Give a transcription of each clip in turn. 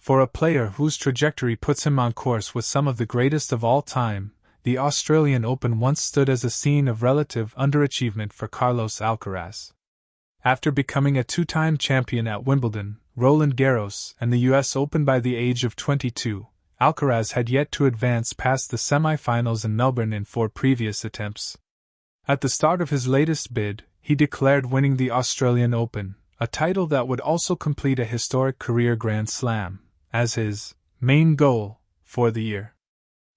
For a player whose trajectory puts him on course with some of the greatest of all time, the Australian Open once stood as a scene of relative underachievement for Carlos Alcaraz. After becoming a two-time champion at Wimbledon, Roland Garros, and the US Open by the age of 22, Alcaraz had yet to advance past the semifinals in Melbourne in 4 previous attempts. At the start of his latest bid, he declared winning the Australian Open, a title that would also complete a historic career Grand Slam, as his main goal for the year.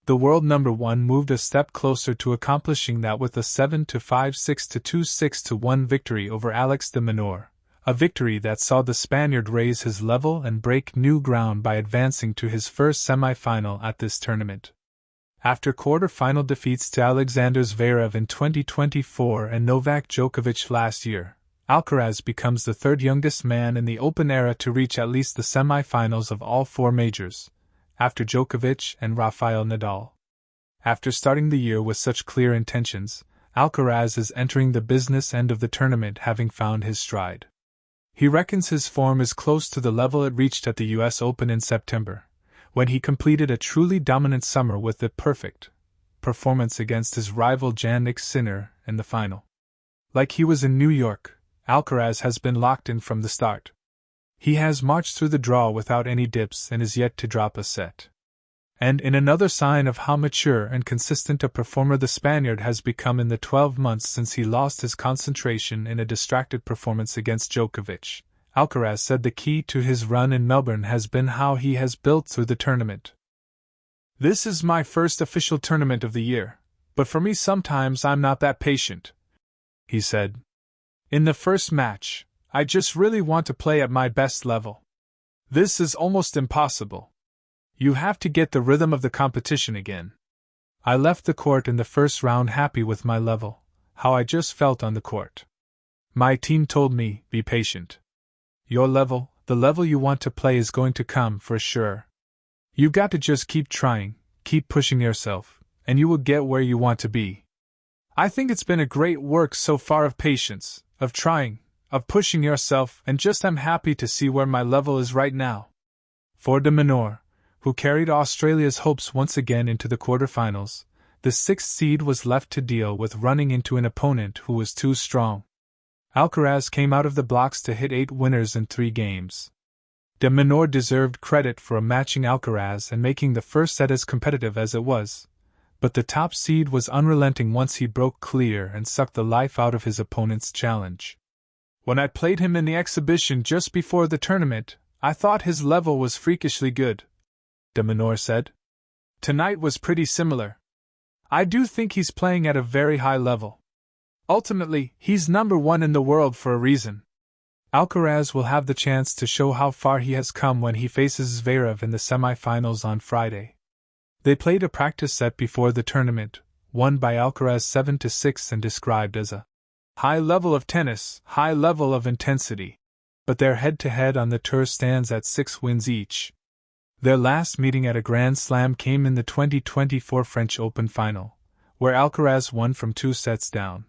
The world number 1 moved a step closer to accomplishing that with a 7-5, 6-2, 6-1 victory over Alex de Minaur, a victory that saw the Spaniard raise his level and break new ground by advancing to his first semi-final at this tournament. After quarter-final defeats to Alexander Zverev in 2024 and Novak Djokovic last year, Alcaraz becomes the third youngest man in the Open era to reach at least the semi-finals of all 4 majors, after Djokovic and Rafael Nadal. After starting the year with such clear intentions, Alcaraz is entering the business end of the tournament having found his stride. He reckons his form is close to the level it reached at the US Open in September, when he completed a truly dominant summer with the perfect performance against his rival Jannik Sinner in the final. Like he was in New York, Alcaraz has been locked in from the start. He has marched through the draw without any dips and is yet to drop a set. And in another sign of how mature and consistent a performer the Spaniard has become in the 12 months since he lost his concentration in a distracted performance against Djokovic, Alcaraz said the key to his run in Melbourne has been how he has built through the tournament. "This is my first official tournament of the year, but for me sometimes I'm not that patient," he said. "In the first match, I just really want to play at my best level. This is almost impossible. You have to get the rhythm of the competition again. I left the court in the first round happy with my level, how I just felt on the court. My team told me, be patient. Your level, the level you want to play is going to come for sure. You've got to just keep trying, keep pushing yourself, and you will get where you want to be. I think it's been a great work so far of patience, of trying, of pushing yourself, and just I'm happy to see where my level is right now." For de Minaur, who carried Australia's hopes once again into the quarterfinals, the 6th seed was left to deal with running into an opponent who was too strong. Alcaraz came out of the blocks to hit 8 winners in 3 games. De Minaur deserved credit for matching Alcaraz and making the first set as competitive as it was, but the top seed was unrelenting once he broke clear and sucked the life out of his opponent's challenge. "When I played him in the exhibition just before the tournament, I thought his level was freakishly good," de Minaur said. "Tonight was pretty similar. I do think he's playing at a very high level. Ultimately, he's number 1 in the world for a reason." Alcaraz will have the chance to show how far he has come when he faces Zverev in the semi-finals on Friday. They played a practice set before the tournament, won by Alcaraz 7-6 and described as a high level of tennis, high level of intensity. But their head-to-head on the tour stands at 6 wins each. Their last meeting at a Grand Slam came in the 2024 French Open final, where Alcaraz won from 2 sets down.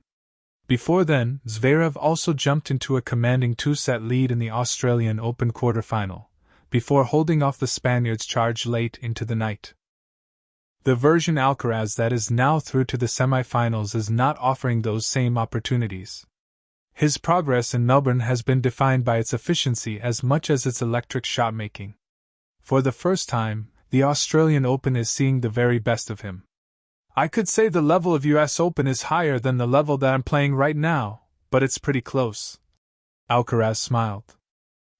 Before then, Zverev also jumped into a commanding 2-set lead in the Australian Open quarterfinal, before holding off the Spaniard's charge late into the night. The version Alcaraz that is now through to the semi-finals is not offering those same opportunities. His progress in Melbourne has been defined by its efficiency as much as its electric shot-making. For the first time, the Australian Open is seeing the very best of him. "I could say the level of US Open is higher than the level that I'm playing right now, but it's pretty close." Alcaraz smiled.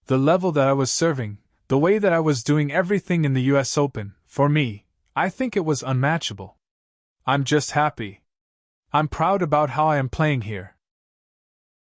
"The level that I was serving, the way that I was doing everything in the US Open, for me, I think it was unmatchable. I'm just happy. I'm proud about how I am playing here.